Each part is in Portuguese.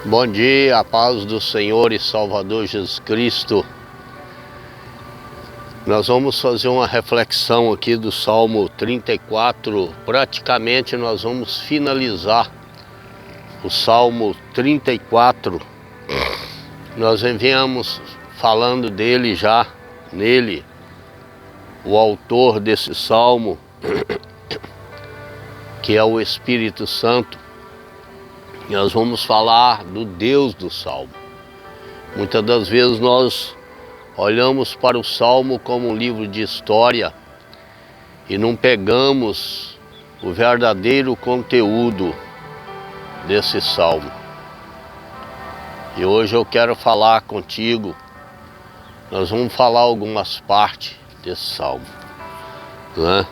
Bom dia, a paz do Senhor e Salvador Jesus Cristo. Nós vamos fazer uma reflexão aqui do Salmo 34. Praticamente nós vamos finalizar o Salmo 34. Nós viemos falando dele já, nele, o autor desse Salmo, que é o Espírito Santo. Nós vamos falar do Deus do Salmo. Muitas das vezes nós olhamos para o Salmo como um livro de história e não pegamos o verdadeiro conteúdo desse Salmo. E hoje eu quero falar contigo, nós vamos falar algumas partes desse Salmo, né?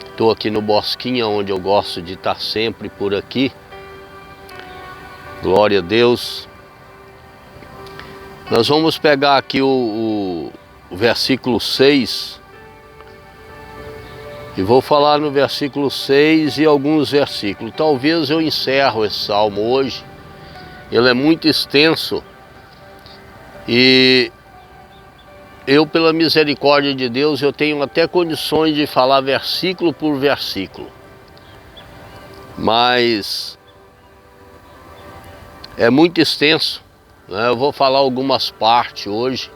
Estou aqui no Bosquinha, onde eu gosto de estar sempre por aqui. Glória a Deus. Nós vamos pegar aqui o versículo 6 e vou falar no versículo 6 e alguns versículos. Talvez eu encerro esse salmo hoje. Ele é muito extenso e eu, pela misericórdia de Deus, eu tenho até condições de falar versículo por versículo. Mas é muito extenso, né? Eu vou falar algumas partes hoje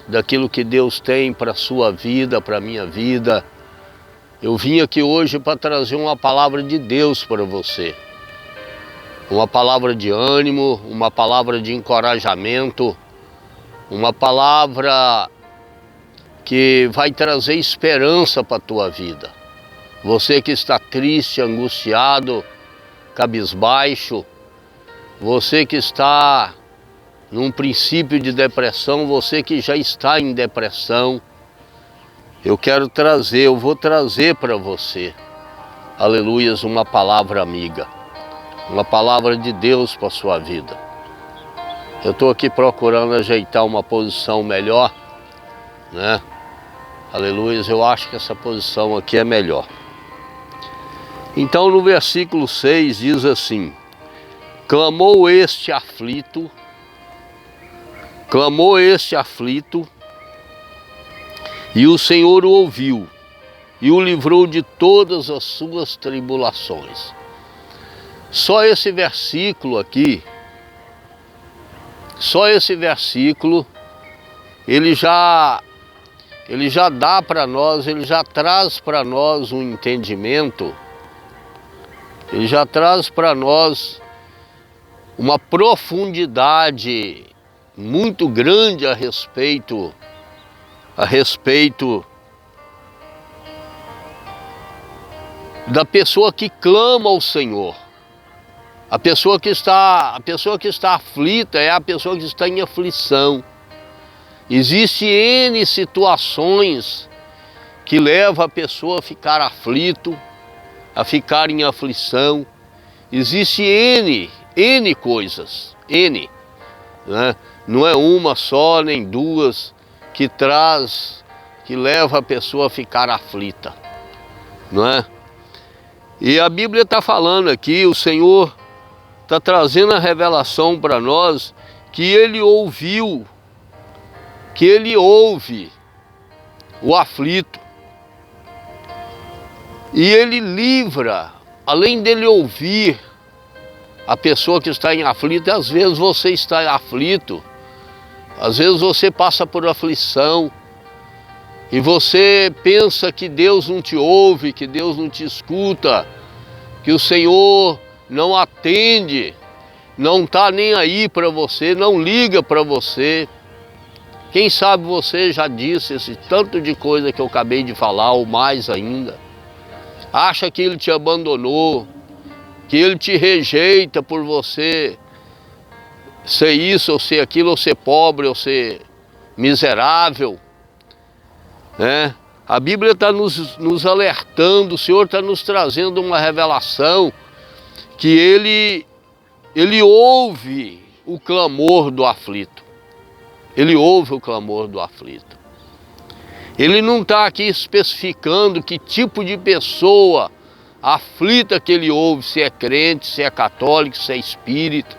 daquilo que Deus tem para a sua vida, para a minha vida. Eu vim aqui hoje para trazer uma palavra de Deus para você. Uma palavra de ânimo, uma palavra de encorajamento, uma palavra que vai trazer esperança para a tua vida. Você que está triste, angustiado, cabisbaixo, você que está num princípio de depressão, você que já está em depressão, eu vou trazer para você, aleluias, uma palavra amiga, uma palavra de Deus para a sua vida. Eu estou aqui procurando ajeitar uma posição melhor, né? Aleluias, eu acho que essa posição aqui é melhor. Então no versículo 6 diz assim: clamou este aflito, e o Senhor o ouviu, e o livrou de todas as suas tribulações. Só esse versículo aqui, ele já dá para nós, ele já traz para nós um entendimento, ele já traz para nós uma profundidade muito grande a respeito da pessoa que clama ao Senhor. A pessoa que está aflita é a pessoa que está em aflição. Existem N situações que levam a pessoa a ficar aflito, a ficar em aflição. Existem N coisas, né? Não é uma só, nem duas, que leva a pessoa a ficar aflita, não é? E a Bíblia está falando aqui, o Senhor está trazendo a revelação para nós, que Ele ouve o aflito, e Ele livra, além dele ouvir a pessoa que está em aflito. Às vezes você está aflito, às vezes você passa por aflição e você pensa que Deus não te ouve, que Deus não te escuta, que o Senhor não atende, não está nem aí para você, não liga para você. Quem sabe você já disse esse tanto de coisa que eu acabei de falar, ou mais ainda. Acha que Ele te abandonou, que Ele te rejeita por você ser isso, ou ser aquilo, ou ser pobre, ou ser miserável, né? A Bíblia está nos alertando, o Senhor está nos trazendo uma revelação que Ele ouve o clamor do aflito. Ele ouve o clamor do aflito. Ele não está aqui especificando que tipo de pessoa aflita que ele ouve, se é crente, se é católico, se é espírita.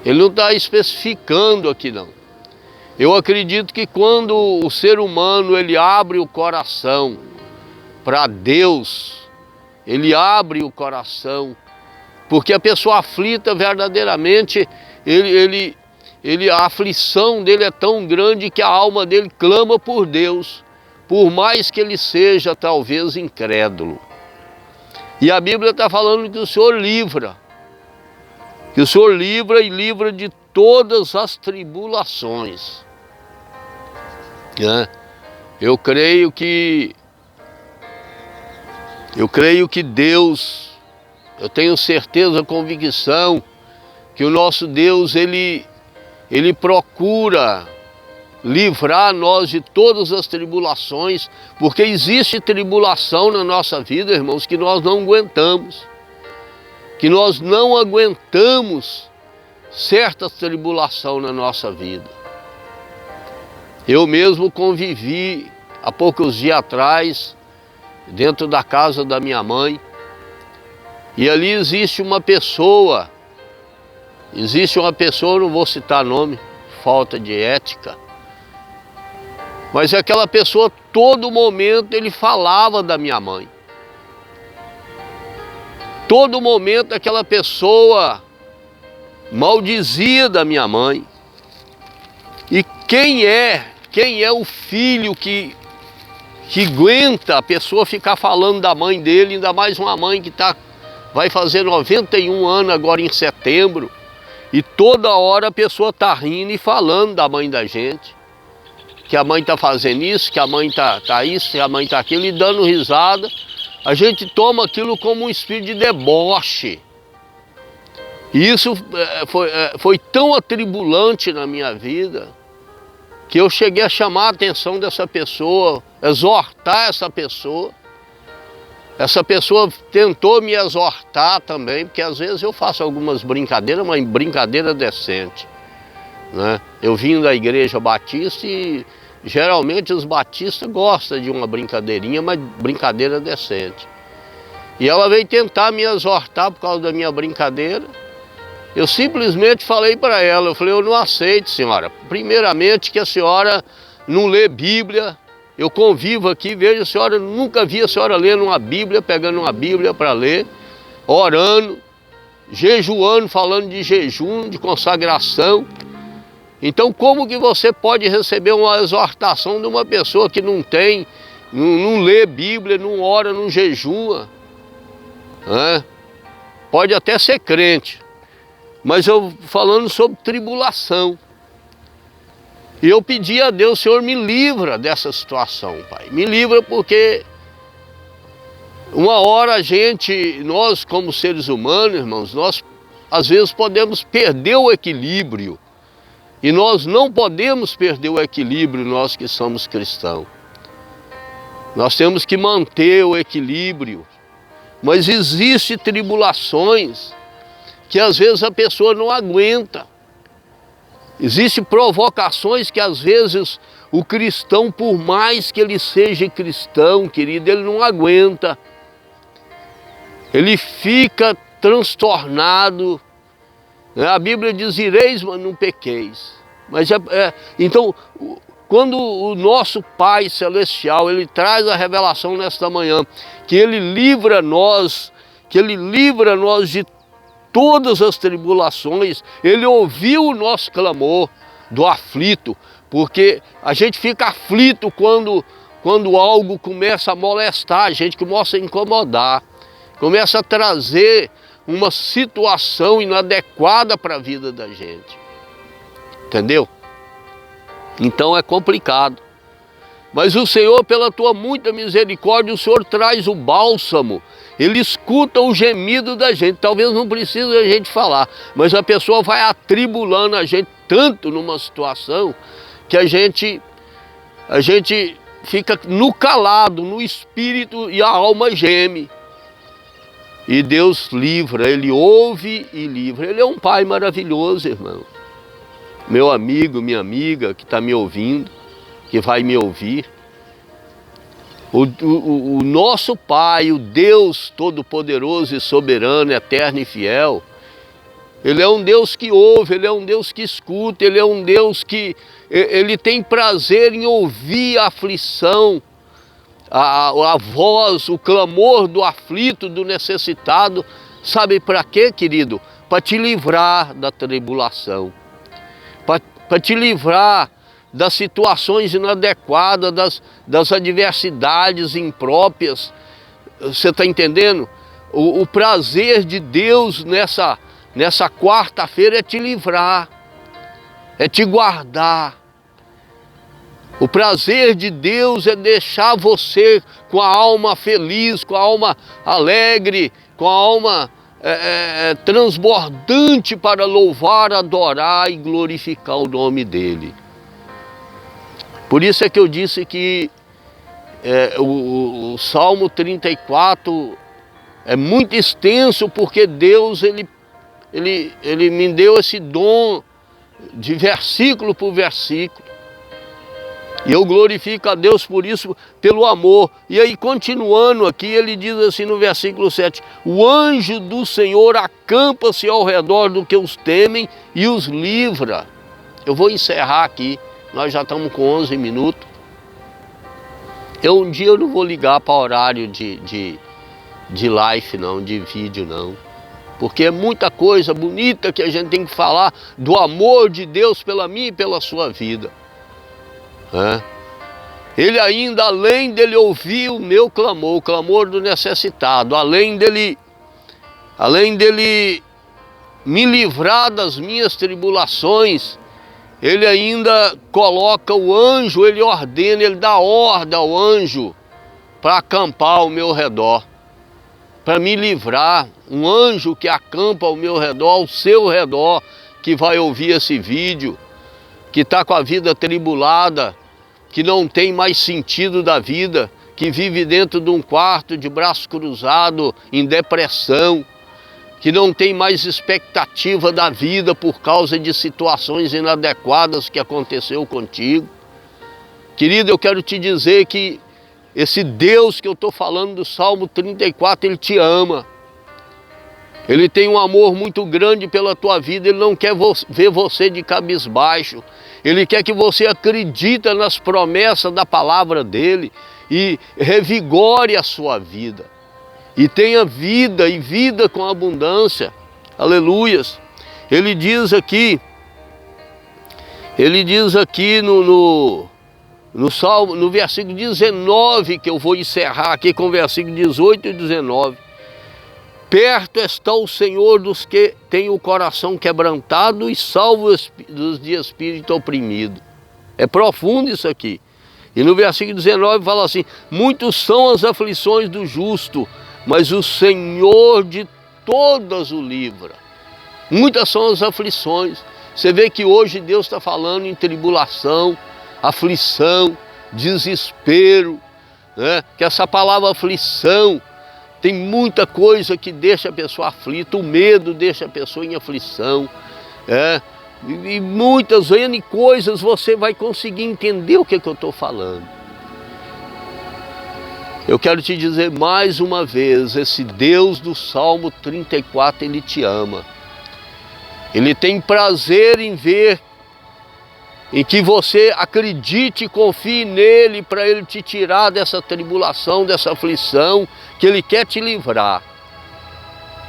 Ele não está especificando aqui não. Eu acredito que quando o ser humano ele abre o coração para Deus, ele abre o coração, porque a pessoa aflita verdadeiramente, a aflição dele é tão grande que a alma dele clama por Deus, por mais que ele seja talvez incrédulo. E a Bíblia está falando que o Senhor livra, que o Senhor livra e livra de todas as tribulações. Eu creio que Deus, eu tenho certeza, convicção, que o nosso Deus, Ele procura livrar nós de todas as tribulações, porque existe tribulação na nossa vida, irmãos, que nós não aguentamos. Que nós não aguentamos certa tribulação na nossa vida. Eu mesmo convivi há poucos dias atrás, dentro da casa da minha mãe, e ali existe uma pessoa, não vou citar nome, falta de ética, mas aquela pessoa, todo momento ele falava da minha mãe. Todo momento aquela pessoa maldizia da minha mãe. E quem é o filho que aguenta a pessoa ficar falando da mãe dele, ainda mais uma mãe que vai fazer 91 anos agora em setembro, e toda hora a pessoa está rindo e falando da mãe da gente, que a mãe está fazendo isso, que a mãe tá isso, que a mãe está aquilo, e dando risada. A gente toma aquilo como um espírito de deboche. E isso foi tão atribulante na minha vida, que eu cheguei a chamar a atenção dessa pessoa, exortar essa pessoa. Essa pessoa tentou me exortar também, porque às vezes eu faço algumas brincadeiras, mas brincadeira decente, né? Eu vim da igreja batista e geralmente os batistas gostam de uma brincadeirinha, mas brincadeira decente. E ela veio tentar me exortar por causa da minha brincadeira. Eu simplesmente falei para ela, eu não aceito, senhora. Primeiramente que a senhora não lê Bíblia. Eu convivo aqui, vejo a senhora, nunca vi a senhora lendo uma Bíblia, pegando uma Bíblia para ler, orando, jejuando, falando de jejum, de consagração. Então como que você pode receber uma exortação de uma pessoa que não lê Bíblia, não ora, não jejua? Pode até ser crente, mas eu falando sobre tribulação. E eu pedi a Deus, Senhor, me livra dessa situação, Pai. Me livra porque uma hora nós como seres humanos, irmãos, nós às vezes podemos perder o equilíbrio. E nós não podemos perder o equilíbrio, nós que somos cristãos. Nós temos que manter o equilíbrio. Mas existem tribulações que às vezes a pessoa não aguenta. Existem provocações que às vezes o cristão, por mais que ele seja cristão, querido, ele não aguenta. Ele fica transtornado. A Bíblia diz, ireis, mas não pequeis. Mas então, quando o nosso Pai Celestial, Ele traz a revelação nesta manhã, que Ele livra nós de todas as tribulações, Ele ouviu o nosso clamor do aflito, porque a gente fica aflito quando algo começa a molestar a gente, começa a incomodar, começa a trazer uma situação inadequada para a vida da gente. Entendeu? Então é complicado. Mas o Senhor, pela tua muita misericórdia, o Senhor traz o bálsamo. Ele escuta o gemido da gente. Talvez não precise a gente falar, mas a pessoa vai atribulando a gente tanto numa situação que a gente fica no calado, no espírito, e a alma geme. E Deus livra, Ele ouve e livra. Ele é um Pai maravilhoso, irmão. Meu amigo, minha amiga que está me ouvindo, que vai me ouvir. O nosso Pai, o Deus Todo-Poderoso e Soberano, Eterno e Fiel, Ele é um Deus que ouve, Ele é um Deus que escuta, Ele é um Deus que Ele tem prazer em ouvir a aflição, a voz, o clamor do aflito, do necessitado. Sabe para quê, querido? Para te livrar da tribulação, para te livrar das situações inadequadas, das adversidades impróprias. Você está entendendo? O prazer de Deus nessa quarta-feira é te livrar, é te guardar. O prazer de Deus é deixar você com a alma feliz, com a alma alegre, com a alma transbordante para louvar, adorar e glorificar o nome dEle. Por isso é que eu disse que o Salmo 34 é muito extenso, porque Deus ele me deu esse dom de versículo por versículo. E eu glorifico a Deus por isso, pelo amor. E aí, continuando aqui, ele diz assim no versículo 7, o anjo do Senhor acampa-se ao redor do que os temem e os livra. Eu vou encerrar aqui, nós já estamos com 11 minutos. Um dia eu não vou ligar para horário de live não, de vídeo não. Porque é muita coisa bonita que a gente tem que falar do amor de Deus pela minha e pela sua vida. Ele ainda, além dele ouvir o meu clamor, o clamor do necessitado, além dele me livrar das minhas tribulações, ele ainda coloca o anjo, ele ordena, ele dá ordem ao anjo para acampar ao meu redor, para me livrar. Um anjo que acampa ao meu redor, ao seu redor, que vai ouvir esse vídeo, que está com a vida tribulada, que não tem mais sentido da vida, que vive dentro de um quarto de braço cruzado, em depressão, que não tem mais expectativa da vida por causa de situações inadequadas que aconteceu contigo. Querido, eu quero te dizer que esse Deus que eu estou falando do Salmo 34, Ele te ama. Ele tem um amor muito grande pela tua vida, Ele não quer ver você de cabisbaixo. Ele quer que você acredite nas promessas da palavra dEle e revigore a sua vida. E tenha vida, e vida com abundância. Aleluias. Ele diz aqui no Salmo, no versículo 19, que eu vou encerrar aqui com o versículo 18 e 19. Perto está o Senhor dos que têm o coração quebrantado e salva os de espírito oprimido. É profundo isso aqui. E no versículo 19 fala assim, muitos são as aflições do justo, mas o Senhor de todas o livra. Muitas são as aflições. Você vê que hoje Deus está falando em tribulação, aflição, desespero, né? Que essa palavra aflição, tem muita coisa que deixa a pessoa aflita, o medo deixa a pessoa em aflição, e muitas coisas você vai conseguir entender o que eu estou falando. Eu quero te dizer mais uma vez, esse Deus do Salmo 34, Ele te ama. Ele tem prazer em ver, em que você acredite e confie nele para Ele te tirar dessa tribulação, dessa aflição, que Ele quer te livrar.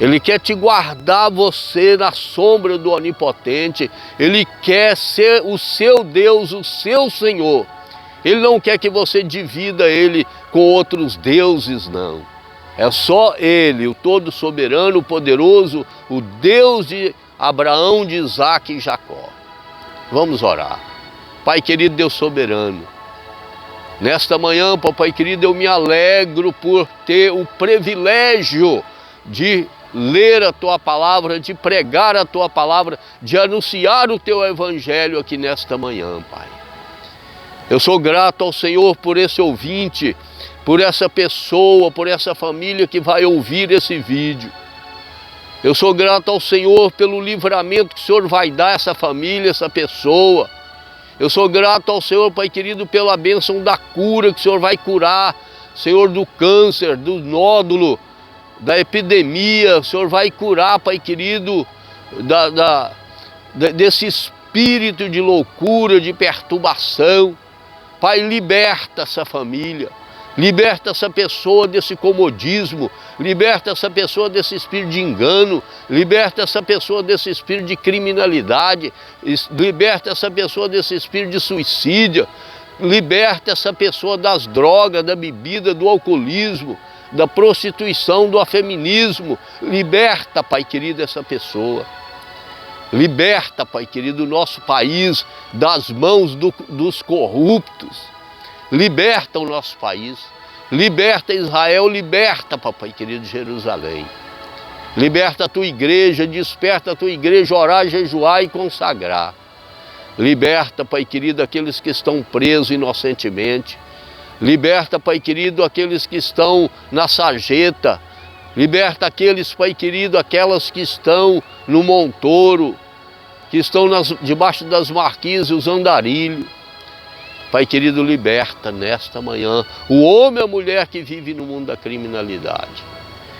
Ele quer te guardar você na sombra do Onipotente. Ele quer ser o seu Deus, o seu Senhor. Ele não quer que você divida Ele com outros deuses, não. É só Ele, o Todo-Soberano, o Poderoso, o Deus de Abraão, de Isaac e Jacó. Vamos orar. Pai querido, Deus soberano, nesta manhã, papai querido, eu me alegro por ter o privilégio de ler a Tua palavra, de pregar a Tua palavra, de anunciar o Teu Evangelho aqui nesta manhã, Pai. Eu sou grato ao Senhor por esse ouvinte, por essa pessoa, por essa família que vai ouvir esse vídeo. Eu sou grato ao Senhor pelo livramento que o Senhor vai dar a essa família, essa pessoa. Eu sou grato ao Senhor, Pai querido, pela bênção da cura que o Senhor vai curar, Senhor, do câncer, do nódulo, da epidemia. O Senhor vai curar, Pai querido, desse espírito de loucura, de perturbação. Pai, liberta essa família, liberta essa pessoa desse comodismo, liberta essa pessoa desse espírito de engano, liberta essa pessoa desse espírito de criminalidade, liberta essa pessoa desse espírito de suicídio, liberta essa pessoa das drogas, da bebida, do alcoolismo, da prostituição, do afeminismo. Liberta, Pai querido, essa pessoa. Liberta, Pai querido, o nosso país das mãos dos corruptos. Liberta o nosso país. Liberta Israel, liberta, Pai querido, Jerusalém. Liberta a tua igreja, desperta a tua igreja, orar, jejuar e consagrar. Liberta, Pai querido, aqueles que estão presos inocentemente. Liberta, Pai querido, aqueles que estão na sarjeta. Liberta aqueles, Pai querido, aquelas que estão no montouro, que estão debaixo das marquises, os andarilhos. Pai querido, liberta nesta manhã o homem e a mulher que vive no mundo da criminalidade.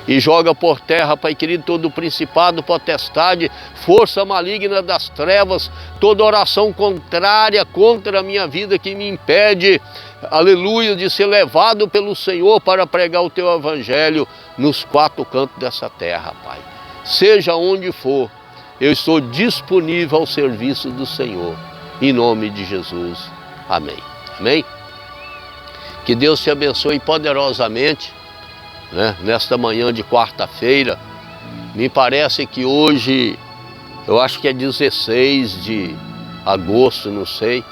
E joga por terra, Pai querido, todo o principado, potestade, força maligna das trevas, toda oração contrária contra a minha vida que me impede, aleluia, de ser levado pelo Senhor para pregar o teu evangelho nos quatro cantos dessa terra, Pai. Seja onde for, eu estou disponível ao serviço do Senhor, em nome de Jesus. Amém. Amém? Que Deus te abençoe poderosamente, né? Nesta manhã de quarta-feira. Me parece que hoje, eu acho que é 16 de agosto, não sei.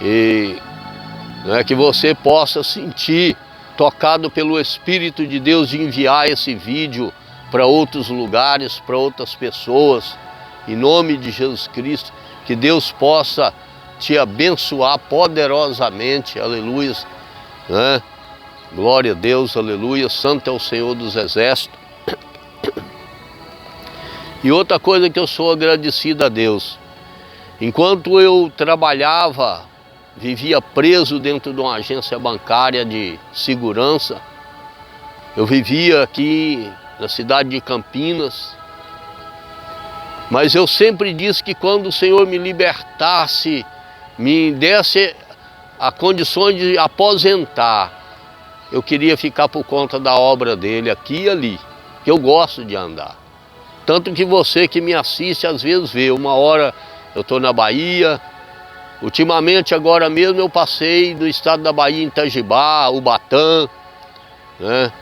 E que você possa sentir tocado pelo Espírito de Deus de enviar esse vídeo para outros lugares, para outras pessoas, em nome de Jesus Cristo. Que Deus possa te abençoar poderosamente, aleluia, né? Glória a Deus, aleluia, santo é o Senhor dos Exércitos. E outra coisa que eu sou agradecido a Deus, enquanto eu trabalhava, vivia preso dentro de uma agência bancária de segurança, eu vivia aqui na cidade de Campinas, mas eu sempre disse que quando o Senhor me libertasse, me desse a condição de aposentar, eu queria ficar por conta da obra dele aqui e ali, que eu gosto de andar. Tanto que você que me assiste às vezes vê, uma hora eu estou na Bahia, ultimamente agora mesmo eu passei no estado da Bahia, em Itajibá, Ubatã, né?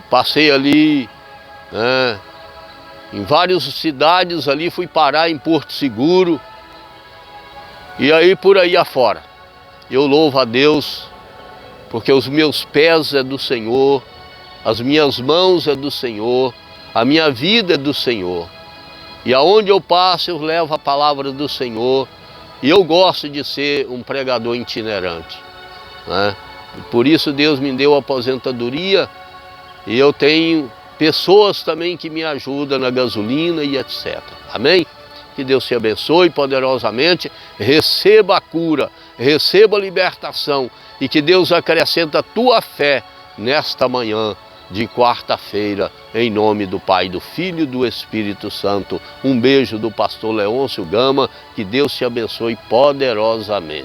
Passei ali, né? Em várias cidades ali, fui parar em Porto Seguro, e aí por aí afora. Eu louvo a Deus, porque os meus pés é do Senhor, as minhas mãos é do Senhor, a minha vida é do Senhor. E aonde eu passo eu levo a palavra do Senhor, e eu gosto de ser um pregador itinerante, né? Por isso Deus me deu a aposentadoria, e eu tenho pessoas também que me ajudam na gasolina e etc. Amém? Que Deus te abençoe poderosamente, receba a cura, receba a libertação, e que Deus acrescenta a tua fé nesta manhã de quarta-feira, em nome do Pai, do Filho e do Espírito Santo. Um beijo do pastor Leôncio Gama, que Deus te abençoe poderosamente.